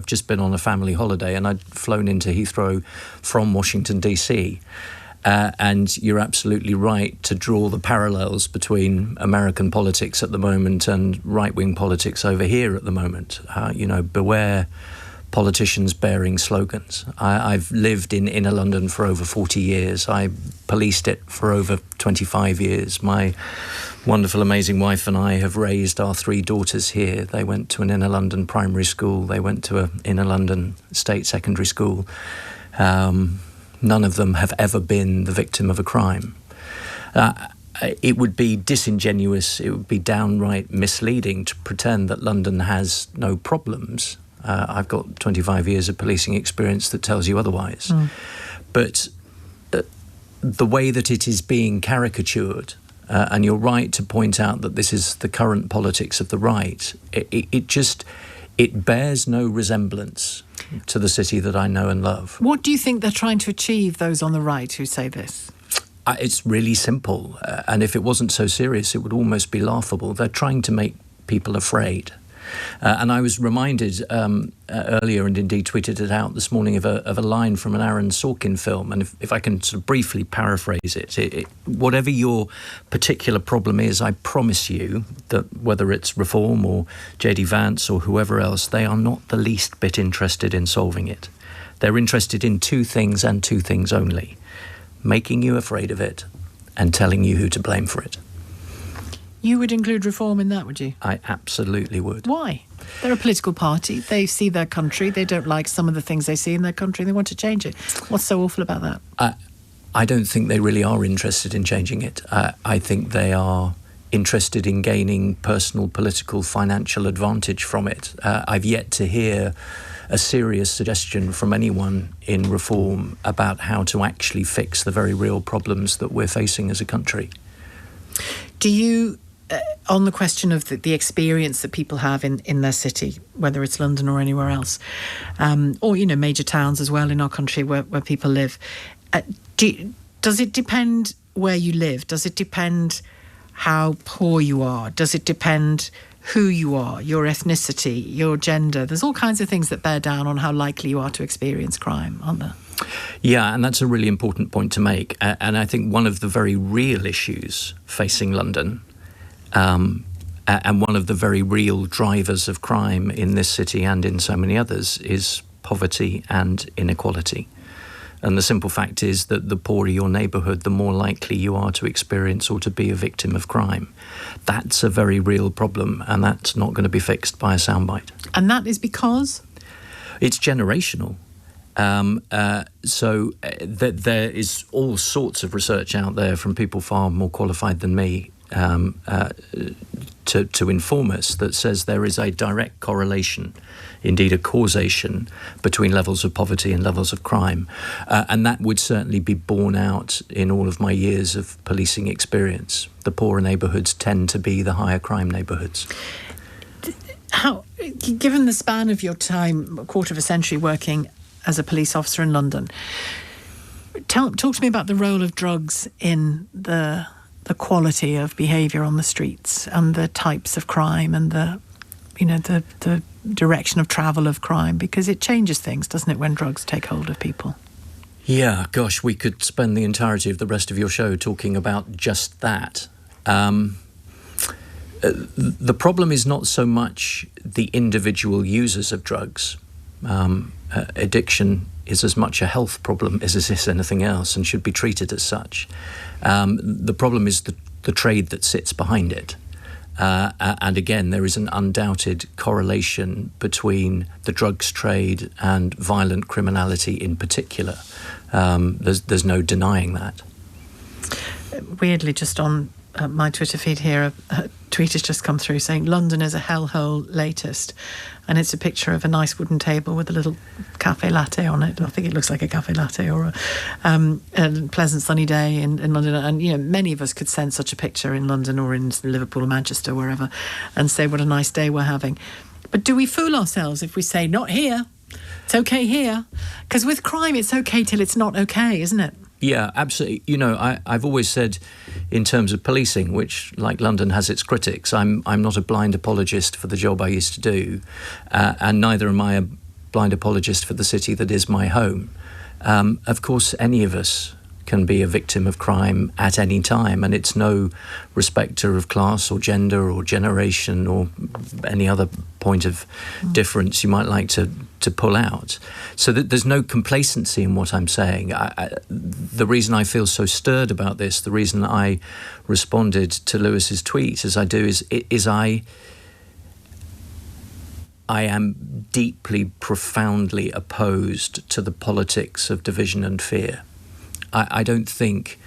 just been on a family holiday and I'd flown into Heathrow from Washington, D.C., and you're absolutely right to draw the parallels between American politics at the moment and right-wing politics over here at the moment. Beware politicians bearing slogans. I've lived in inner London for over 40 years. I policed it for over 25 years. My wonderful, amazing wife and I have raised our 3 daughters here. They went to an inner London primary school. They went to an inner London state secondary school. None of them have ever been the victim of a crime. It would be disingenuous, it would be downright misleading to pretend that London has no problems. I've got 25 years of policing experience that tells you otherwise. But the way that it is being caricatured, and you're right to point out that this is the current politics of the right, it bears no resemblance to the city that I know and love. What do you think they're trying to achieve, those on the right who say this? It's really simple, and if it wasn't so serious, it would almost be laughable. They're trying to make people afraid. And I was reminded earlier, and indeed tweeted it out this morning, of a line from an Aaron Sorkin film. And if I can sort of briefly paraphrase it, whatever your particular problem is, I promise you that whether it's Reform or JD Vance or whoever else, they are not the least bit interested in solving it. They're interested in 2 things and 2 things only: making you afraid of it and telling you who to blame for it. You would include Reform in that, would you? I absolutely would. Why? They're a political party. They see their country. They don't like some of the things they see in their country. They want to change it. What's so awful about that? I don't think they really are interested in changing it. I think they are interested in gaining personal, political, financial advantage from it. I've yet to hear a serious suggestion from anyone in Reform about how to actually fix the very real problems that we're facing as a country. Do you, on the question of the experience that people have in their city, whether it's London or anywhere else, or, major towns as well in our country where people live, does it depend where you live? Does it depend how poor you are? Does it depend who you are, your ethnicity, your gender? There's all kinds of things that bear down on how likely you are to experience crime, aren't there? Yeah, and that's a really important point to make. And I think one of the very real issues facing London, and one of the very real drivers of crime in this city and in so many others, is poverty and inequality. And the simple fact is that the poorer your neighbourhood, the more likely you are to experience or to be a victim of crime. That's a very real problem, and that's not going to be fixed by a soundbite. And that is because? It's generational. So there is all sorts of research out there from people far more qualified than me to inform us that says there is a direct correlation, indeed a causation, between levels of poverty and levels of crime. And that would certainly be borne out in all of my years of policing experience. The poorer neighbourhoods tend to be the higher crime neighbourhoods. How, given the span of your time, a quarter of a century working as a police officer in London, talk to me about the role of drugs in the quality of behaviour on the streets and the types of crime and the direction of travel of crime, because it changes things, doesn't it, when drugs take hold of people? Yeah, gosh, we could spend the entirety of the rest of your show talking about just that. The problem is not so much the individual users of drugs. Addiction is as much a health problem as it is anything else and should be treated as such. The problem is the trade that sits behind it. And again, there is an undoubted correlation between the drugs trade and violent criminality in particular. There's no denying that. Weirdly, just on my Twitter feed here, a tweet has just come through saying London is a hellhole latest, and it's a picture of a nice wooden table with a little cafe latte on it. I think it looks like a cafe latte, or a pleasant sunny day in London. And many of us could send such a picture in London or in Liverpool or Manchester, wherever, and say what a nice day we're having. But do we fool ourselves if we say not here? It's okay here, because with crime it's okay till it's not okay, isn't it? Yeah, absolutely. I've always said, in terms of policing, which, like London, has its critics, I'm not a blind apologist for the job I used to do, and neither am I blind apologist for the city that is my home. Of course, any of us can be a victim of crime at any time, and it's no respecter of class or gender or generation or any other point of difference you might like to pull out. So that there's no complacency in what I'm saying. The reason I feel so stirred about this, the reason I responded to Lewis's tweet as I do, is I am deeply, profoundly opposed to the politics of division and fear. I don't think,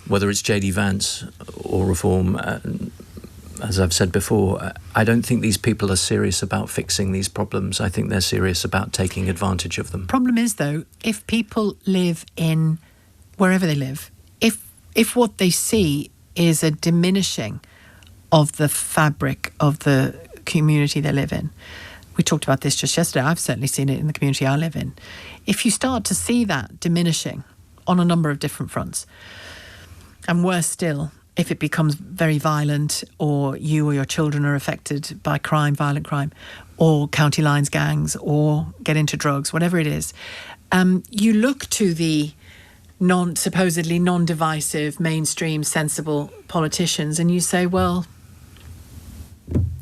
whether it's JD Vance or Reform, as I've said before, I don't think these people are serious about fixing these problems. I think they're serious about taking advantage of them. Problem is, though, if people live in wherever they live, if what they see is a diminishing of the fabric of the community they live in, we talked about this just yesterday, I've certainly seen it in the community I live in. If you start to see that diminishing on a number of different fronts, and worse still, if it becomes very violent, or you or your children are affected by crime, violent crime, or county lines gangs, or get into drugs, whatever it is, you look to the supposedly non-divisive, mainstream, sensible politicians, and you say, well,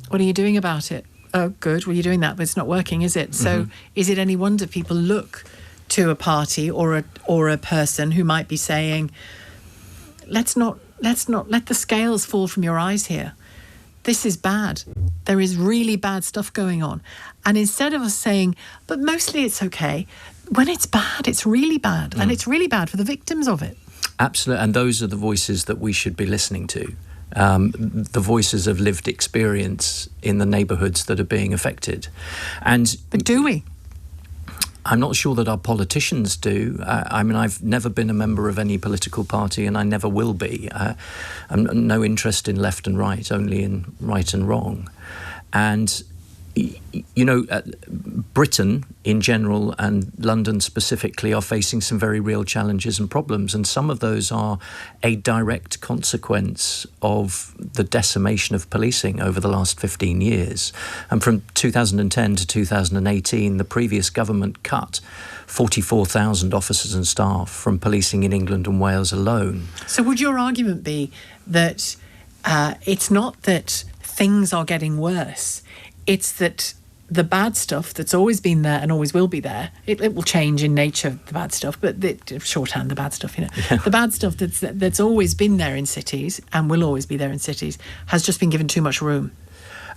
what are you doing about it? Oh, good. Well, you're doing that, but it's not working, is it? So is it any wonder people look to a party or a person who might be saying, let's not let the scales fall from your eyes here. This is bad. There is really bad stuff going on. And instead of us saying, but mostly it's okay, when it's bad, it's really bad. And it's really bad for the victims of it. Absolutely. And those are the voices that we should be listening to. The voices of lived experience in the neighbourhoods that are being affected. But do we? I'm not sure that our politicians do. I mean, I've never been a member of any political party, and I never will be. I'm no interest in left and right, only in right and wrong. And, you know, Britain in general and London specifically are facing some very real challenges and problems, and some of those are a direct consequence of the decimation of policing over the last 15 years. And from 2010 to 2018, the previous government cut 44,000 officers and staff from policing in England and Wales alone. So would your argument be that it's not that things are getting worse, it's that the bad stuff that's always been there and always will be there, it will change in nature, the bad stuff, but shorthand, the bad stuff, the bad stuff that's always been there in cities and will always be there in cities has just been given too much room.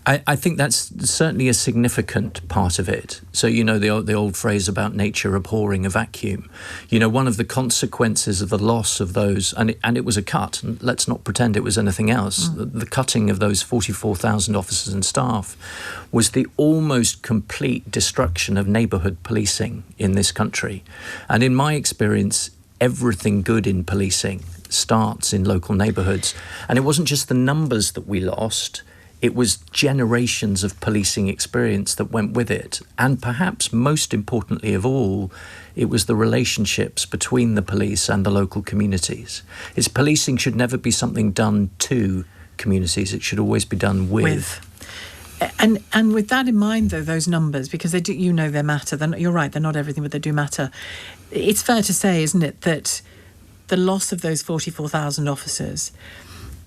I think that's certainly a significant part of it. So, you know, the old phrase about nature abhorring a vacuum. You know, one of the consequences of the loss of those, and it was a cut, and let's not pretend it was anything else, the cutting of those 44,000 officers and staff was the almost complete destruction of neighbourhood policing in this country. And in my experience, everything good in policing starts in local neighbourhoods. And it wasn't just the numbers that we lost, it was generations of policing experience that went with it. And perhaps most importantly of all, it was the relationships between the police and the local communities. Policing should never be something done to communities. It should always be done with. And with that in mind, though, those numbers, because they do, you know, they matter. You're right, they're not everything, but they do matter. It's fair to say, isn't it, that the loss of those 44,000 officers,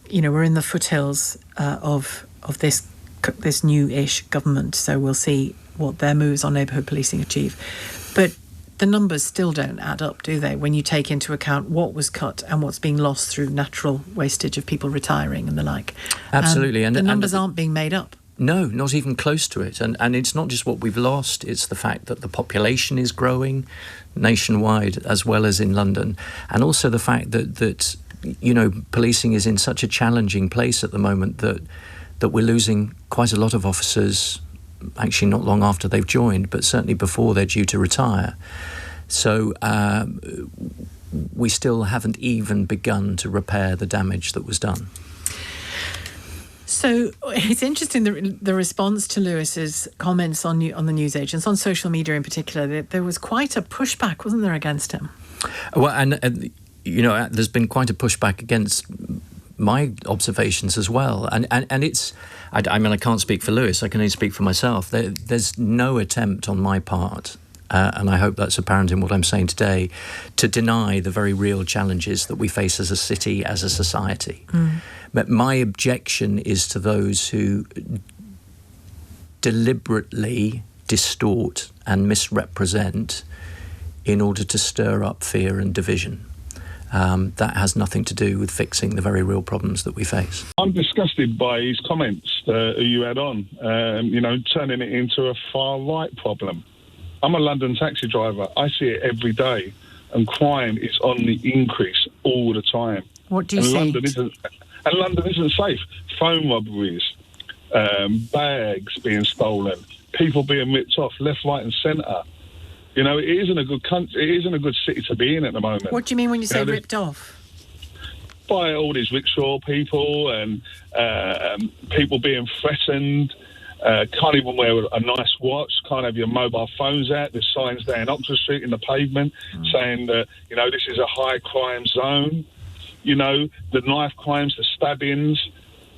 you know, we're in the foothills of this new-ish government, so we'll see what their moves on neighbourhood policing achieve. But the numbers still don't add up, do they, when you take into account what was cut and what's being lost through natural wastage of people retiring and the like. Absolutely. And the numbers aren't being made up. No, not even close to it. And it's not just what we've lost, it's the fact that the population is growing nationwide as well as in London. And also the fact that you know, policing is in such a challenging place at the moment that we're losing quite a lot of officers, actually not long after they've joined, but certainly before they're due to retire. So we still haven't even begun to repair the damage that was done. So it's interesting, the response to Lewis's comments on the newsagents, on social media in particular. There was quite a pushback, wasn't there, against him? Well, and you know, there's been quite a pushback against my observations as well. And it's, I mean, I can't speak for Lewis, I can only speak for myself. There's no attempt on my part, and I hope that's apparent in what I'm saying today, to deny the very real challenges that we face as a city, as a society. But my objection is to those who deliberately distort and misrepresent in order to stir up fear and division. That has nothing to do with fixing the very real problems that we face. I'm disgusted by his comments you had on, turning it into a far-right problem. I'm a London taxi driver. I see it every day, and crime is on the increase all the time. What do you see? London isn't safe. Phone robberies, bags being stolen, people being ripped off left, right and centre. You know, it isn't a good country. It isn't a good city to be in at the moment. What do you mean when you say ripped off? By all these rickshaw people and people being threatened. Can't even wear a nice watch. Can't have your mobile phones out. There's signs there in Oxford Street in the pavement saying that, this is a high crime zone. The knife crimes, the stabbings.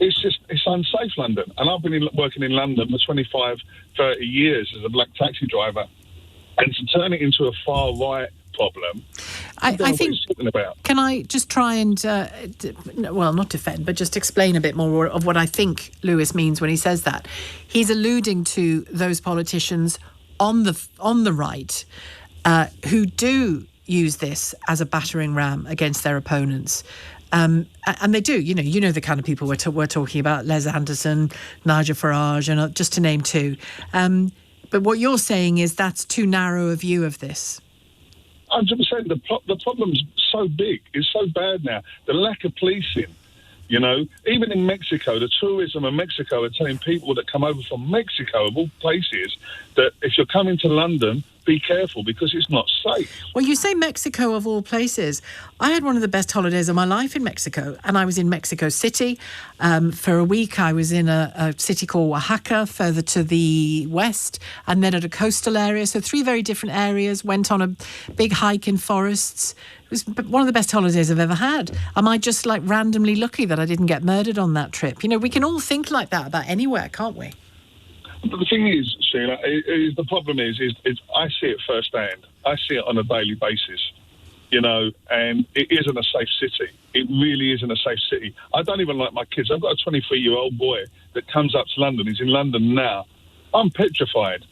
It's unsafe, London. And I've been working in London for 25, 30 years as a black taxi driver. And to turn it into a far-right problem, I think, what he's talking about. Can I just try and, not defend, but just explain a bit more of what I think Lewis means when he says that? He's alluding to those politicians on the right who do use this as a battering ram against their opponents. And they do, you know the kind of people we're talking about, Les Anderson, Nigel Farage, and just to name two. But what you're saying is that's too narrow a view of this. 100%. The problem's so big. It's so bad now. The lack of policing, even in Mexico, the tourism of Mexico are telling people that come over from Mexico, of all places, that if you're coming to London, be careful because it's not safe. Well, you say Mexico of all places. I had one of the best holidays of my life in Mexico, and I was in Mexico City. For a week, I was in a city called Oaxaca, further to the west, and then at a coastal area. So 3 very different areas, went on a big hike in forests. It was one of the best holidays I've ever had. Am I just randomly lucky that I didn't get murdered on that trip? We can all think like that about anywhere, can't we? But the thing is, Sheila, the problem is I see it firsthand. I see it on a daily basis, and it isn't a safe city. It really isn't a safe city. I don't even like my kids. I've got a 23-year-old boy that comes up to London. He's in London now. I'm petrified.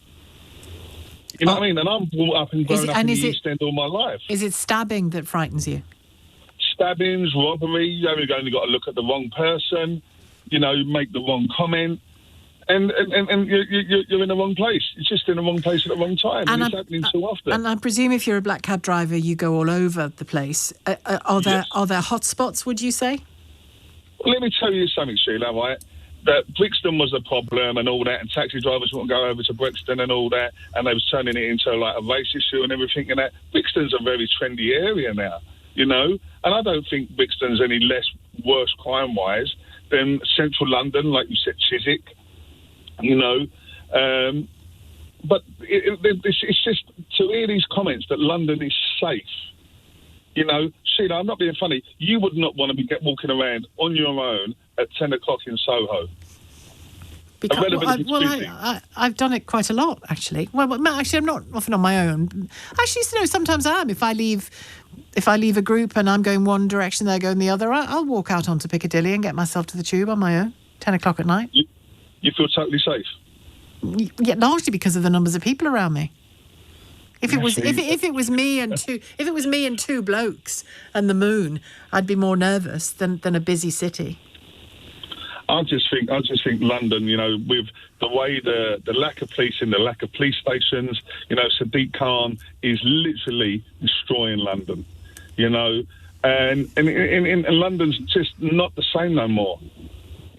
You know what I mean? And I'm brought up and grown up in the East End all my life. Is it stabbing that frightens you? Stabbings, robbery, you've only got to look at the wrong person, make the wrong comment. And you're in the wrong place. It's just in the wrong place at the wrong time. And it's happening too often. And I presume if you're a black cab driver, you go all over the place. Are there hot spots, would you say? Well, let me tell you something, Sheila, right? That Brixton was a problem and all that, and taxi drivers wouldn't go over to Brixton and all that, and they was turning it into a race issue and everything and that. Brixton's a very trendy area now, and I don't think Brixton's any less worse crime-wise than central London, like you said, Chiswick. But it's just to hear these comments that London is safe. Sheila, I'm not being funny. You would not want to be walking around on your own at 10 o'clock in Soho. I've done it quite a lot, actually. Well, actually, I'm not often on my own. Actually, sometimes I am. If I leave a group and I'm going one direction, they're going the other, I'll walk out onto Piccadilly and get myself to the tube on my own, 10 o'clock at night. You feel totally safe? Yeah, largely because of the numbers of people around me. If it was me and two blokes and the moon, I'd be more nervous than a busy city. I just think London, with the way the lack of policing, the lack of police stations, Sadiq Khan is literally destroying London, and London's just not the same no more.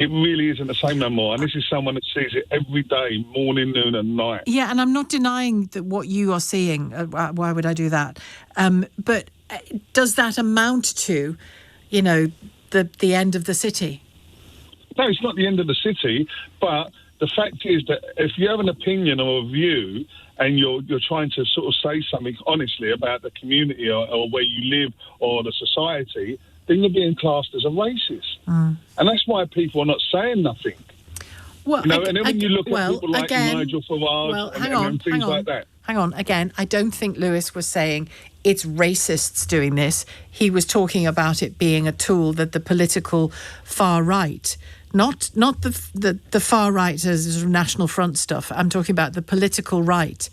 It really isn't the same no more. And this is someone that sees it every day, morning, noon and night. Yeah, and I'm not denying that what you are seeing. Why would I do that? But does that amount to, the end of the city? No, it's not the end of the city. But the fact is that if you have an opinion or a view and you're trying to sort of say something honestly about the community or where you live or the society, then you're being classed as a racist. And that's why people are not saying nothing. Well, and then when you look at people like Nigel Farage and things like that. Hang on, again, I don't think Lewis was saying it's racists doing this. He was talking about it being a tool that the political far right, not the far right as sort of National Front stuff. I'm talking about the political right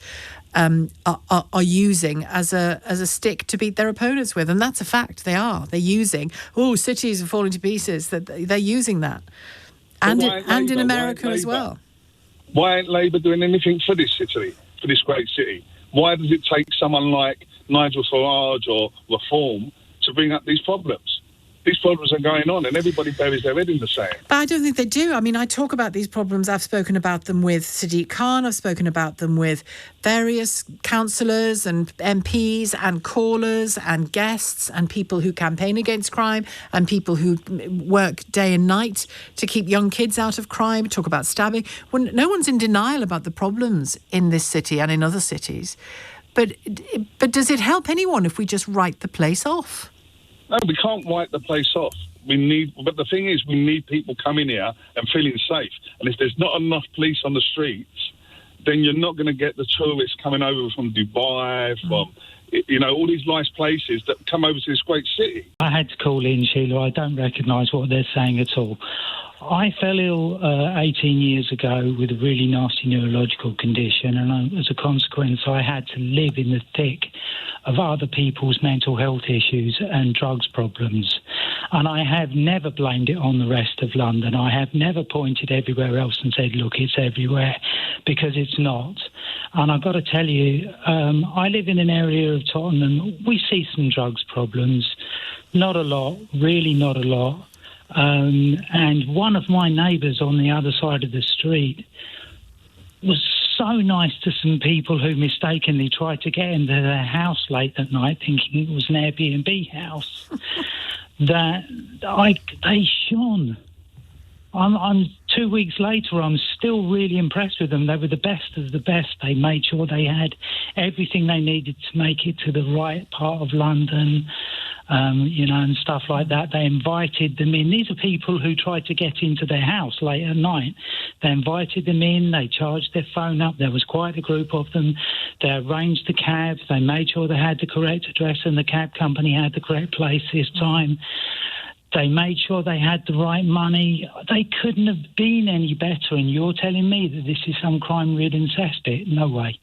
are using as a stick to beat their opponents with, and that's a fact. They're using. Cities are falling to pieces. That they're using that, and in America as well. Why ain't Labour doing anything for this city? For this great city? Why does it take someone like Nigel Farage or Reform to bring up these problems? These problems are going on and everybody buries their head in the sand. But I don't think they do. I mean, I talk about these problems. I've spoken about them with Sadiq Khan. I've spoken about them with various councillors and MPs and callers and guests and people who campaign against crime and people who work day and night to keep young kids out of crime, talk about stabbing. No one's in denial about the problems in this city and in other cities. But does it help anyone if we just write the place off? No, we can't write the place off. But the thing is, we need people coming here and feeling safe. And if there's not enough police on the streets, then you're not going to get the tourists coming over from Dubai, from all these nice places that come over to this great city. I had to call in, Sheila. I don't recognise what they're saying at all. I fell ill 18 years ago with a really nasty neurological condition, and as a consequence, I had to live in the thick of other people's mental health issues and drugs problems. And I have never blamed it on the rest of London. I have never pointed everywhere else and said, look, it's everywhere, because it's not. And I've got to tell you, I live in an area of Tottenham. We see some drugs problems. Not a lot, really not a lot. And one of my neighbours on the other side of the street was so nice to some people who mistakenly tried to get into their house late at night thinking it was an Airbnb house that they shone. I'm 2 weeks later, I'm still really impressed with them. They were the best of the best. They made sure they had everything they needed to make it to the right part of London, and stuff like that. They invited them in. These are people who tried to get into their house late at night. They invited them in. They charged their phone up. There was quite a group of them. They arranged the cab. They made sure they had the correct address and the cab company had the correct place this time. They made sure they had the right money. They couldn't have been any better. And you're telling me that this is some crime-ridden cesspit? No way.